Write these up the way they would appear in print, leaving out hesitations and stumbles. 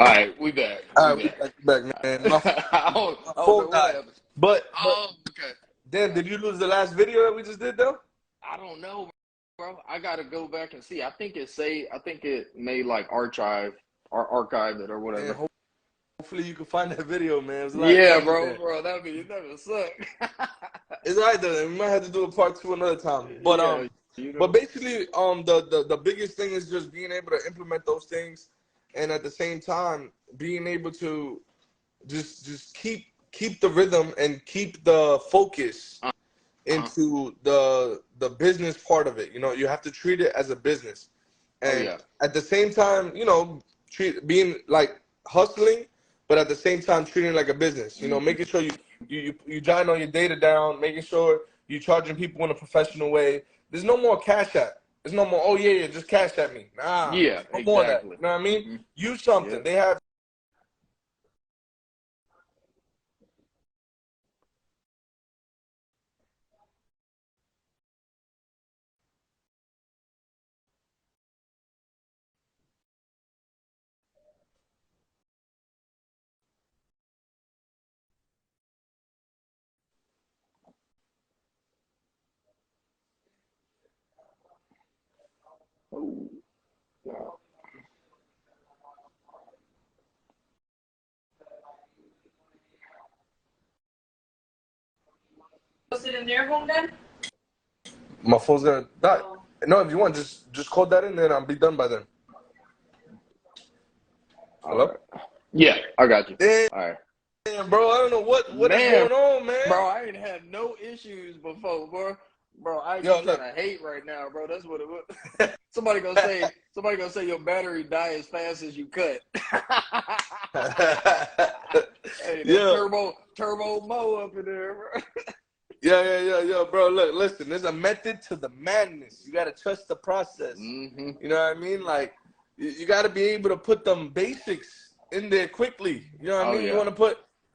All right, we back. All right, we back, man. My I don't know phone what died. happened. But Okay. Dan, did you lose the last video that we just did though? I don't know, bro. I gotta go back and see. I think it may like archive it or whatever. Man, hopefully you can find that video, man. It was Yeah, bro, that'd suck. It's all right though. We might have to do a part 2 another time. But but basically, the biggest thing is just being able to implement those things, and at the same time being able to just keep the rhythm and keep the focus into the business part of it. You know, you have to treat it as a business, and at the same time, you know, being like hustling, but at the same time treating it like a business. You know, making sure you jotting on your data down, making sure you're charging people in a professional way. There's no more cash app. There's no more, oh yeah, just cash at me. Nah, yeah, no more of that. You know what I mean? Use something. Yeah. They have. Oh, wow. Was it in their home then? My phone's gonna die. Oh. No, if you want, just code that in, then I'll be done by then. Hello? Right. Yeah, I got you. Damn, all right. Damn, bro, I don't know what is going on, man. Bro, I ain't had no issues before, bro. Bro, I ain't trying to hate right now, bro. That's what it was. Somebody gonna say your battery die as fast as you cut. Hey, turbo mo up in there, bro. Yeah, bro. Look, listen, there's a method to the madness. You gotta trust the process. Mm-hmm. You know what I mean? Like, you gotta be able to put them basics in there quickly. You know what I mean? Yeah.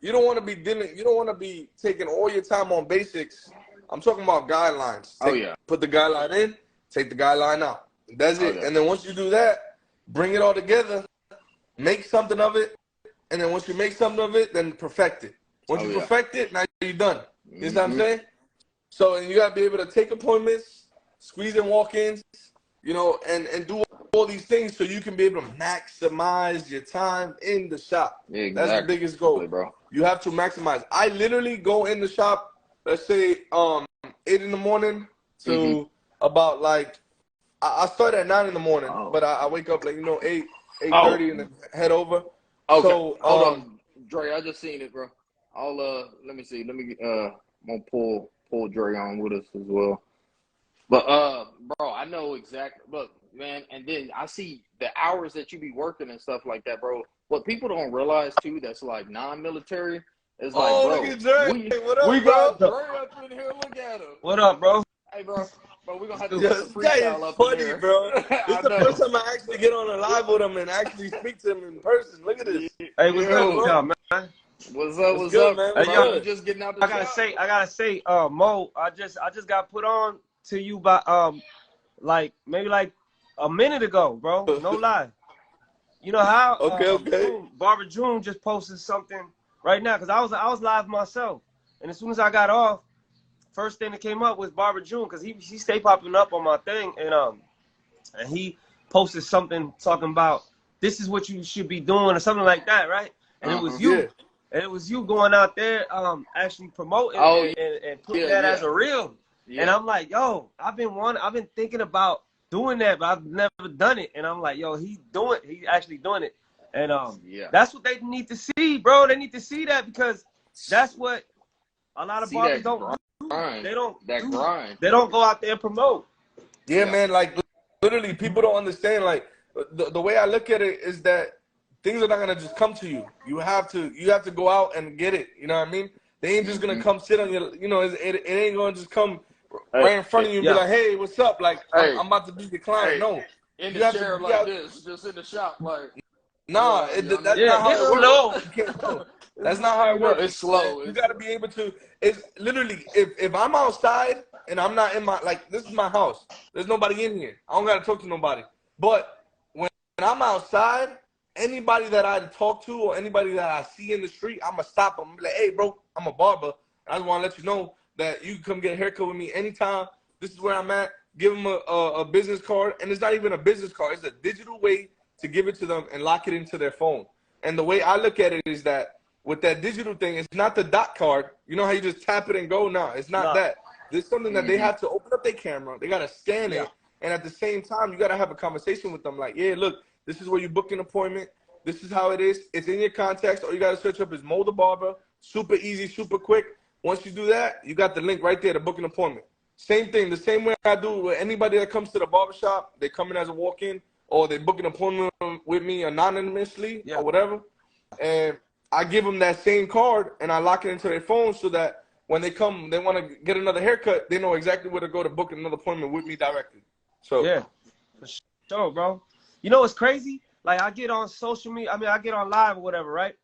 You don't want to be taking all your time on basics. I'm talking about guidelines. Put the guideline in, take the guideline out. That's it. Yeah. And then once you do that, bring it all together, make something of it, and then once you make something of it, then perfect it. Once you perfect it, now you're done. You know what I'm saying? So, and you gotta be able to take appointments, squeeze in walk-ins, you know, and do all these things so you can be able to maximize your time in the shop. Yeah, exactly. That's the biggest goal, bro. You have to maximize. I literally go in the shop, let's say 8 in the morning to about like I start at 9 in the morning, but I wake up like 8:30 and then head over. Okay. So hold on, Dre. I just seen it, bro. I'll let me see. I'm gonna pull Dre on with us as well. But bro, I know exactly. Look, man, and then I see the hours that you be working and stuff like that, bro. What people don't realize too, that's like non-military, is like, bro, look at Dre. What up, we bro? got Dre up in here. Look at him. What up, bro? Hey, bro, we're gonna have to get some This guy freestyle is up funny, in here. bro. This is the first time I actually get on a live with him and actually speak to him in person. Look at this. Hey, what's good with y'all, man? What's up? What's good, up, man? Hey, yo, you just getting out the I gotta say, Mo, I just got put on to you by maybe a minute ago, bro. No lie. You know how? Okay. Barber June just posted something right now because I was live myself, and as soon as I got off, first thing that came up was Barber June because he stay popping up on my thing, and he posted something talking about this is what you should be doing or something like that, right? And it was you. Yeah. And it was you going out there actually promoting and putting that as a reel. Yeah. And I'm like, yo, I've been thinking about doing that, but I've never done it. And I'm like, yo, he's actually doing it. And that's what they need to see, bro. They need to see that because that's what a lot of barbers don't do. They don't go out there and promote. Yeah, man, like literally people don't understand. Like the way I look at it is that things are not gonna just come to you. You have to go out and get it. You know what I mean? They ain't just gonna come sit on your. You know, it ain't gonna just come right in front of you and be like, "Hey, what's up?" Like I'm about to be the client. No, in the chair like this, just in the shop, like. Nah, that's not how it works. That's not how it works. It's slow. You gotta be able to. It's literally if I'm outside and I'm not in my this is my house. There's nobody in here. I don't gotta talk to nobody. But when I'm outside anybody that I talk to or anybody that I see in the street, I'm going to stop them. I'm like, hey, bro, I'm a barber. I just want to let you know that you can come get a haircut with me anytime. This is where I'm at. Give them a business card. And it's not even a business card. It's a digital way to give it to them and lock it into their phone. And the way I look at it is that with that digital thing, it's not the dot card. You know how you just tap it and go? No, it's not that. There's something that they have to open up their camera. They got to scan it. And at the same time, you got to have a conversation with them. Like, yeah, look, this is where you book an appointment. This is how it is. It's in your contacts. All you got to search up is Mo the Barber. Super easy, super quick. Once you do that, you got the link right there to book an appointment. Same thing, the same way I do with anybody that comes to the barbershop. They come in as a walk-in or they book an appointment with me anonymously or whatever. And I give them that same card and I lock it into their phone so that when they come, they want to get another haircut, they know exactly where to go to book another appointment with me directly. So yeah, for sure, bro. You know what's crazy? Like, I get on social media. I mean, I get on live or whatever, right?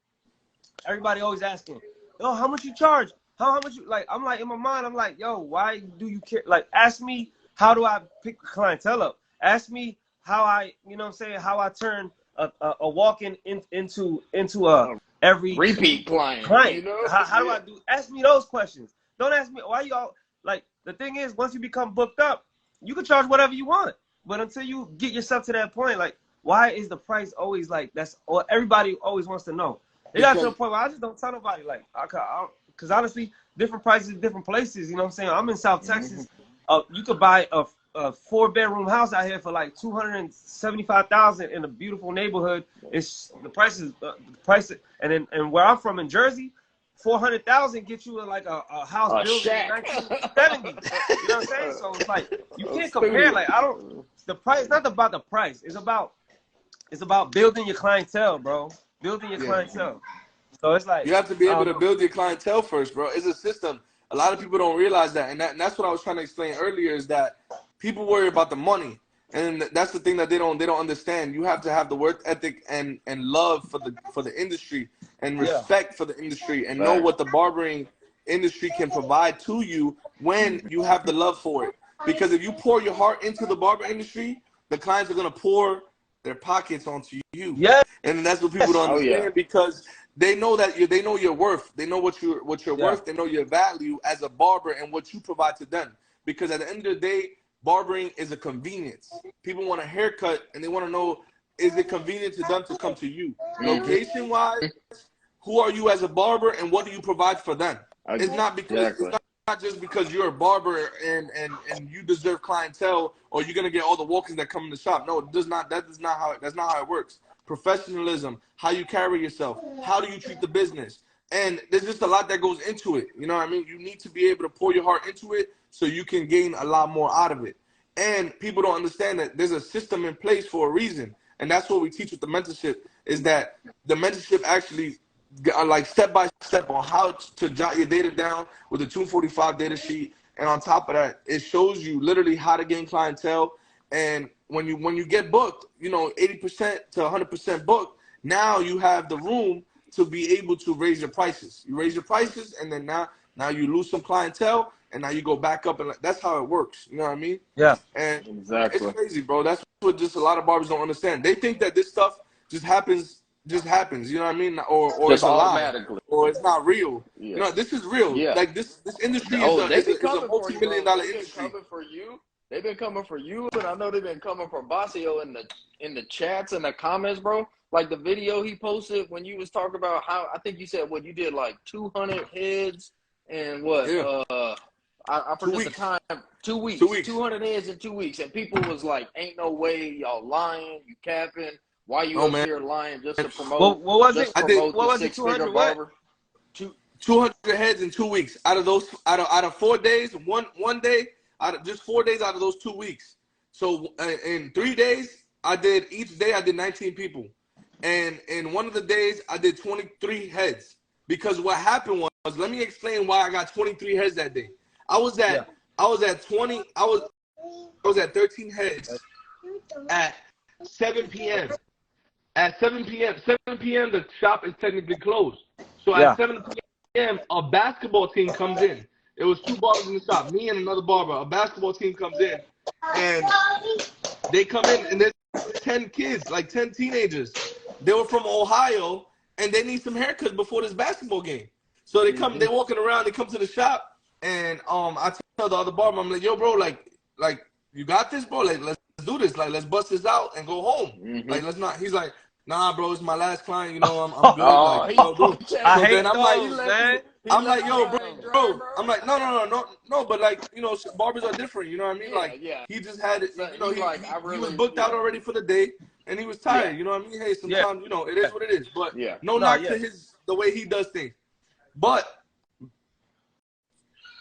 Everybody always asking, yo, how much you charge? How much you, like, I'm like, in my mind, I'm like, yo, why do you care? Like, ask me, how do I pick the clientele up? Ask me how I, you know what I'm saying, how I turn a walk-in into a every repeat client. You know? How do I do? Ask me those questions. Don't ask me why y'all, like, the thing is, once you become booked up, you can charge whatever you want. But until you get yourself to that point, like, why is the price always like, that's all everybody always wants to know. They got to the point where I just don't tell nobody, like, because honestly, different prices, different places, you know what I'm saying? I'm in South Texas. You could buy a 4-bedroom house out here for like $275,000 in a beautiful neighborhood. It's the prices, and where I'm from in Jersey, $400,000 get you like a house built in 1970. You know what I'm saying? So it's like you can't compare. Like the price. It's not about the price. It's about building your clientele, bro. Building your clientele. So it's like you have to be able to build your clientele first, bro. It's a system. A lot of people don't realize that, and that's what I was trying to explain earlier. Is that people worry about the money, and that's the thing that they don't understand. You have to have the work ethic and love for the industry and respect for the industry, and know what the barbering industry can provide to you when you have the love for it. Because if you pour your heart into the barber industry, the clients are gonna pour their pockets onto you. Yeah, and that's what people don't understand because they know that they know your worth. They know what you're worth. They know your value as a barber and what you provide to them. Because at the end of the day, barbering is a convenience. People want a haircut and they want to know, is it convenient to them to come to you? Location-wise, who are you as a barber and what do you provide for them? It's not because it's not just because you're a barber and you deserve clientele or you're gonna get all the walk-ins that come in the shop. No, it does not. That's not how it works. Professionalism, how you carry yourself, how do you treat the business, and there's just a lot that goes into it. You know what I mean? You need to be able to pour your heart into it so you can gain a lot more out of it. And people don't understand that there's a system in place for a reason, and that's what we teach with the mentorship. Is that the mentorship actually like step by step on how to jot your data down with a 245 data sheet, and on top of that, it shows you literally how to gain clientele. And when you get booked, you know, 80% to 100% booked, now you have the room to be able to raise your prices. You raise your prices, and then now you lose some clientele, and now you go back up, and that's how it works. You know what I mean? Yeah. And it's crazy, bro. That's what just a lot of barbers don't understand. They think that this stuff just happens. You know what I mean? Or it's a lie, or it's not real. You know, this is real. Like this industry is a multi-million-dollar industry. They've been coming for you, and I know they've been coming for Basio in the chats and the comments, bro. Like the video he posted when you was talking about how I think you said what you did like 200 heads and what I forget the time 2 weeks. 200 heads in 2 weeks, and people was like, "Ain't no way, y'all lying, you capping. Why you up here lying just to promote?" What was it? What was it? 200 what? 200 heads in 2 weeks. Out of 4 days, one day. Just 4 days out of those 2 weeks. So in 3 days, each day I did 19 people. And in one of the days, I did 23 heads. Because what happened was, let me explain why I got 23 heads that day. I was at 13 heads at 7 p.m. At 7 p.m., the shop is technically closed. So at 7 p.m., a basketball team comes in. There was 2 barbers in the shop, me and another barber. A basketball team comes in, and they come in, and there's 10 kids, like 10 teenagers. They were from Ohio, and they need some haircuts before this basketball game. So they come, they're walking around, they come to the shop, and I tell the other barber, I'm like, yo, bro, like you got this, bro? Like, let's do this. Like, let's bust this out and go home. Like, let's not. He's like, nah, bro, it's my last client. You know, I'm good. Like, I hate those, man. I'm like, yo, bro. I'm like, no. But like, you know, barbers are different. You know what I mean? Like, he just had it. You know, he was booked out already for the day, and he was tired. You know what I mean? Hey, sometimes you know it is what it is. But no knock to the way he does things. But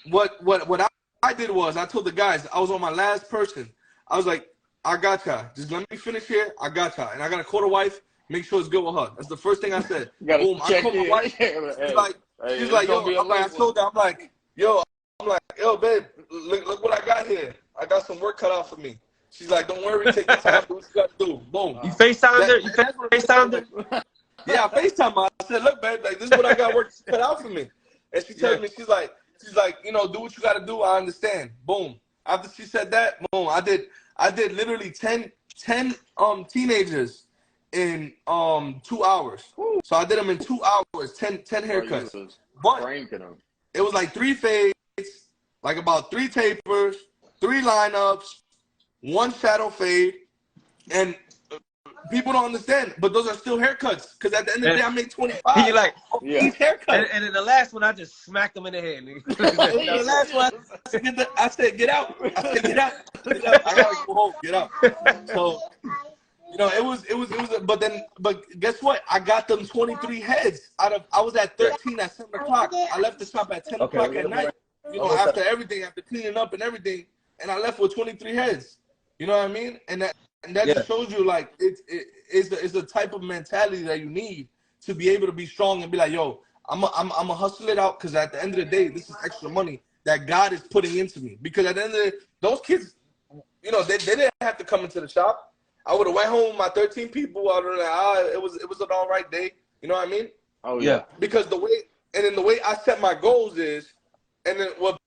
what I did was I told the guys I was on my last person. I was like, I got ya. Just let me finish here. I got ya. And I got to call the wife. Make sure it's good with her. That's the first thing I said. Boom. I called my wife. She's like, yo. I'm like, I told her. I'm like, yo, babe. Look what I got here. I got some work cut out for me. She's like, don't worry. Take your time. Do what you got to do. Boom. You FaceTimed her? You FaceTimed her? Yeah, I FaceTimed her. I said, look, babe. Like, this is what I got work cut out for me. And she tells me, she's like, you know, do what you got to do. I understand. Boom. After she said that, boom, I did literally 10 teenagers in 2 hours. So I did them in 2 hours, 10 haircuts. But it was like 3 fades, like about 3 tapers, 3 lineups, 1 shadow fade, and people don't understand, but those are still haircuts. Because at the end of the day, I make 25. You're like, each haircut. And in the last one, I just smacked him in the head. The last one, I said, get out. I said, get out. I gotta go home. Get out. So, you know, it was. But guess what? I got them 23 heads out of. I was at 13 at 7 o'clock. I left the shop at 10 o'clock at night. You know, after everything, after cleaning up and everything, and I left with 23 heads. You know what I mean? And that just shows you, like, it's the type of mentality that you need to be able to be strong and be like, yo, I'm a hustle it out, because at the end of the day, this is extra money that God is putting into me. Because at the end of the day, those kids, you know, they didn't have to come into the shop. I would have went home with my 13 people. I would have like, it was an all right day. You know what I mean? Oh yeah. Because the way I set my goals is, and then what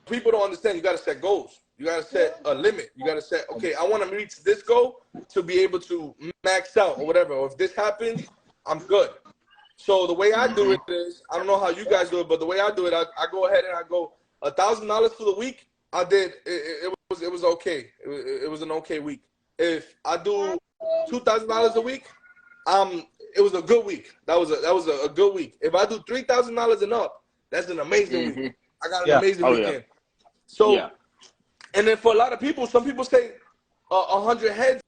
people don't understand, you got to set goals. You got to set a limit. You got to set, okay, I want to reach this goal to be able to max out or whatever. Or if this happens, I'm good. So the way I do it is, I don't know how you guys do it, but the way I do it, I go ahead and I go $1,000 for the week. I did. It was okay. It was an okay week. If I do $2,000 a week, it was a good week. That was a good week. If I do $3,000 and up, that's an amazing week. I got an amazing weekend. So, and then for a lot of people, some people say 100 heads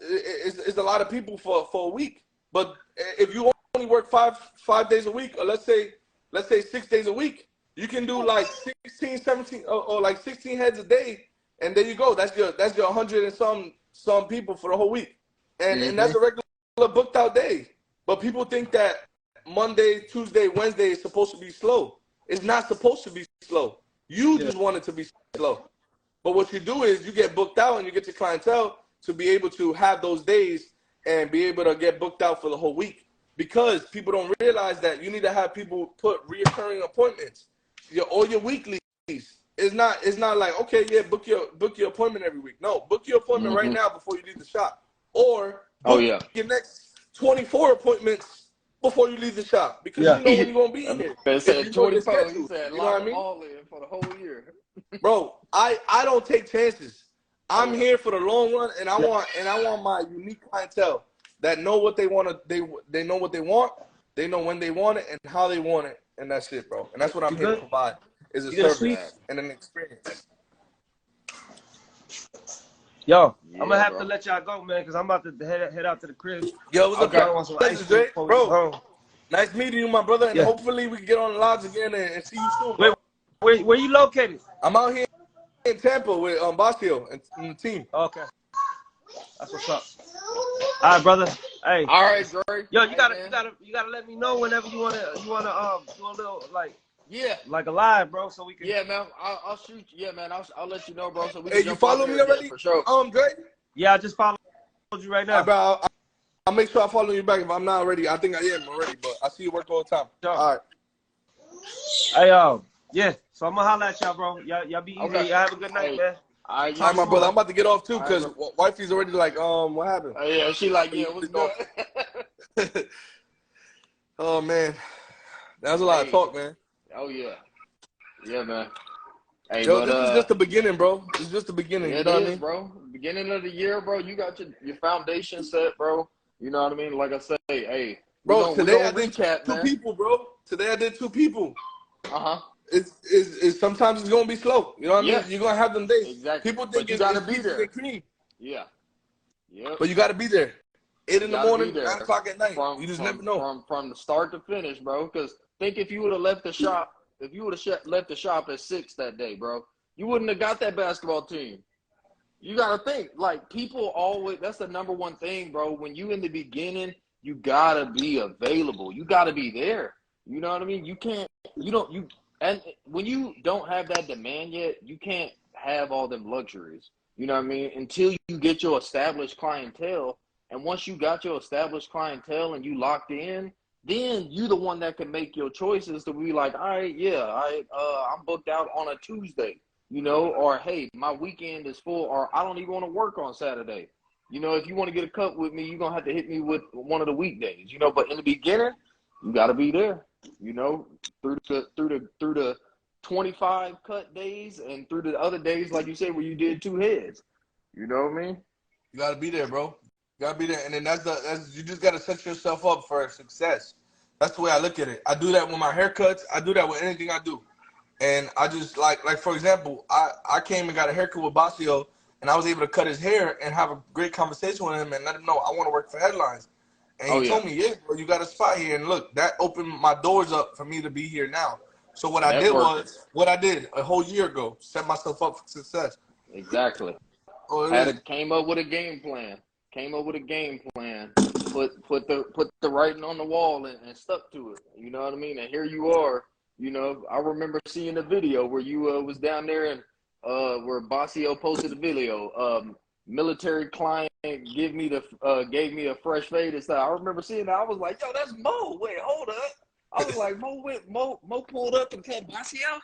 is a lot of people for a week. But if you only work five days a week, or let's say 6 days a week, you can do like 16, 17, or like 16 heads a day, and there you go. That's your 100 and some people for the whole week, and that's a regular booked out day. But people think that Monday, Tuesday, Wednesday is supposed to be slow. It's not supposed to be slow. You just want it to be slow. But what you do is you get booked out and you get your clientele to be able to have those days and be able to get booked out for the whole week. Because people don't realize that you need to have people put reoccurring appointments. All your weeklies. It's not like, okay, yeah, book your appointment every week. No, book your appointment right now before you leave the shop. Or book your next 24 appointments before you leave the shop, because you know when you're gonna be in here. You said 24. You said you know what I mean? All in for the whole year. Bro, I don't take chances. I'm here for the long run, and I want my unique clientele that know what they want to. They know what they want. They know when they want it and how they want it, and that's it, bro. And that's what I'm here to provide, is a service and an experience. Yo, I'm gonna have to let y'all go, man, because I'm about to head out to the crib. Yo, what's up, bro? Nice meeting you, my brother, and hopefully we can get on the lives again and see you soon, bro. Where you located? I'm out here in Tampa with Basio and the team. Okay, that's what's up. All right, brother. Hey. All right, Dre. Yo, you gotta let me know whenever you wanna do a little like a live, bro, so we can. Yeah, man. I'll shoot you. Yeah, man. I'll let you know, bro. So we can. Hey, you follow me already? For sure. Dre. Yeah, I just followed you right now. Right, bro, I'll make sure I follow you back if I'm not already. I think I am already, but I see you work all the time. Sure. All right. Hey, yeah. So I'm gonna holler at y'all, bro. Y'all be easy. Y'all have a good night, man. All right, my brother. I'm about to get off too, because wifey's already like, what happened? Yeah, she like, yeah, what's going? Oh man, that was a lot of talk, man. Oh yeah, yeah, man. Hey, Yo, this is just the beginning, bro. This is just the beginning. Yeah, you know what I mean, bro. Beginning of the year, bro. You got your foundation set, bro. You know what I mean? Like I say, hey, bro. Today I did recap, two people, bro. Today I did 2 people. It's sometimes it's gonna be slow. You know what I mean? You're gonna have them days. Exactly. People think it's peaches and cream. Yeah. Yeah. But you gotta be there. 8 in the morning, 9 o'clock at night. You just never know. From the start to finish, bro. Because think if you would have left the shop, left the shop at 6 that day, bro, you wouldn't have got that basketball team. You gotta think, like, people always, that's the number one thing, bro. When you in the beginning, you gotta be available. You gotta be there. You know what I mean? And when you don't have that demand yet, you can't have all them luxuries. You know what I mean? Until you get your established clientele. And once you got your established clientele and you locked in, then you the one that can make your choices to be like, all right, I'm booked out on a Tuesday, you know, or hey, my weekend is full, or I don't even want to work on Saturday. You know, if you want to get a cut with me, you're gonna have to hit me with one of the weekdays, you know. But in the beginning, you gotta be there, you know, through the 25 cut days and through the other days, like you said, where you did 2 heads. You know what I mean? You gotta be there, bro. You gotta be there, and then that's you just gotta set yourself up for success. That's the way I look at it. I do that with my haircuts. I do that with anything I do, and I just like for example, I came and got a haircut with Basio, and I was able to cut his hair and have a great conversation with him and let him know I want to work for Headlines. And he told me, yeah, bro, you got a spot here, and look, that opened my doors up for me to be here now. So what I did was what I did a whole year ago, set myself up for success. Exactly. Came up with a game plan. Put the writing on the wall and stuck to it. You know what I mean? And here you are. You know, I remember seeing a video where you was down there and where Basio posted a video. Military client gave me a fresh fade and stuff. I remember seeing that. I was like, yo, that's Mo. Wait, hold up. I was like, Mo pulled up and cut Basio.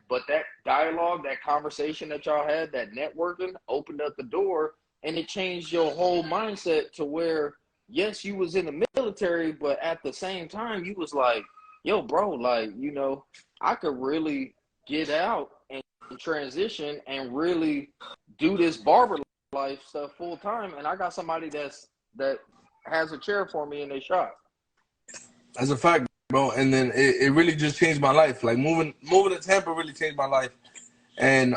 But that dialogue, that conversation that y'all had, that networking opened up the door, and it changed your whole mindset to where, yes, you was in the military, but at the same time, you was like, yo, bro, like, you know, I could really get out and transition and really do this barber life stuff full time, and I got somebody that has a chair for me in their shop. That's a fact, bro. And then it really just changed my life. Like moving to Tampa really changed my life. And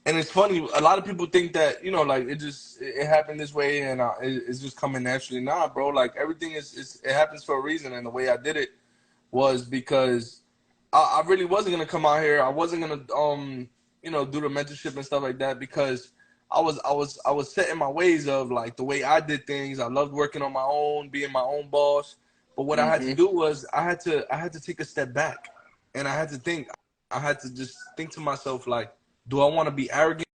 it's funny, a lot of people think that, you know, like it happened this way and it's just coming naturally. Nah, bro, like everything it happens for a reason. And the way I did it was because I really wasn't gonna come out here. I wasn't gonna you know, do the mentorship and stuff like that because I was set in my ways of like the way I did things. I loved working on my own, being my own boss. But what I had to do was I had to take a step back, and I had to think. I had to just think to myself like, do I want to be arrogant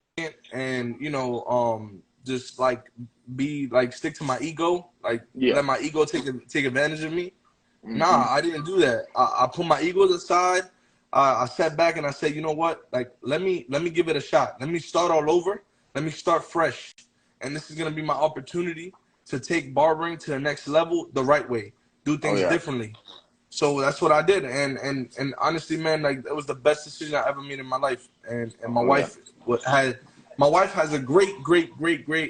and, you know, just like be like stick to my ego, like let my ego take advantage of me? Nah, I didn't do that. I put my egos aside. I sat back and I said, you know what? Like let me give it a shot. Let me start all over. Let me start fresh, and this is gonna be my opportunity to take barbering to the next level the right way. Do things differently. So that's what I did. And honestly, man, like it was the best decision I ever made in my life. And my wife has a great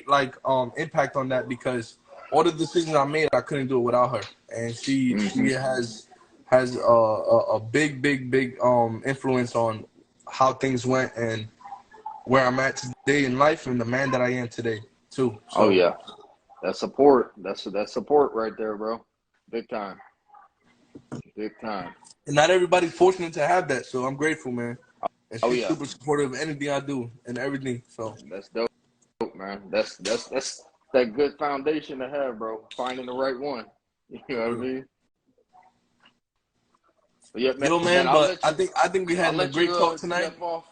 like impact on that because all the decisions I made, I couldn't do it without her. And she has a big influence on how things went and where I'm at today in life and the man that I am today too. So, That support. That's support right there, bro. Big time. And not everybody's fortunate to have that, so I'm grateful, man. And she's super supportive of anything I do and everything. So that's dope, man. That's that good foundation to have, bro. Finding the right one. You know what I mean? But yeah, man. Yo, man, but I think we had a great talk tonight. I'll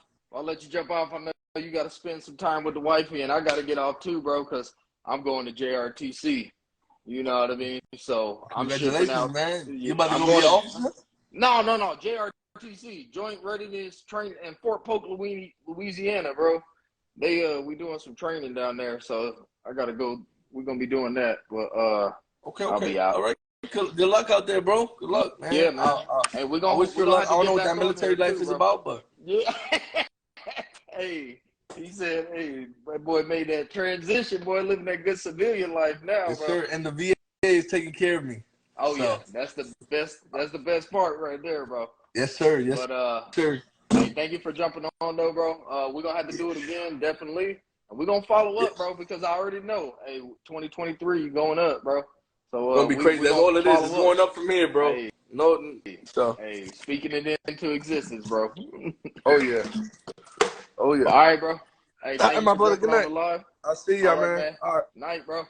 let you jump off. I know you got to spend some time with the wifey, and I got to get off too, bro, because I'm going to JRTC. You know what I mean? So I'm shipping out. Man. You about to go to your office? No. JRTC, Joint Readiness Training in Fort Polk, Louisiana, bro. We doing some training down there, so I gotta go we're gonna be doing that. But okay, I'll be out. All right. Good luck out there, bro. Good luck, man. Yeah, man. Hey, I wish you luck. I don't know what that military life is about, but yeah. Hey, he said, hey, that boy made that transition, boy, living that good civilian life now, yes, bro. sir. And the VA is taking care of me. Oh yeah, that's the best part right there, bro. Yes, sir. Yes, sir. Hey, thank you for jumping on though, bro. We're gonna have to do it again, definitely. And we're gonna follow up, bro, because I already know, hey, 2023 going up, bro. So gonna be crazy. That's all it is. It's going up from here, bro. Hey, no so hey, speaking it into existence, bro. Oh yeah. All right, bro. Hey, thank you my for brother. Good night. Live. I'll see y'all, man. All right. Night, bro.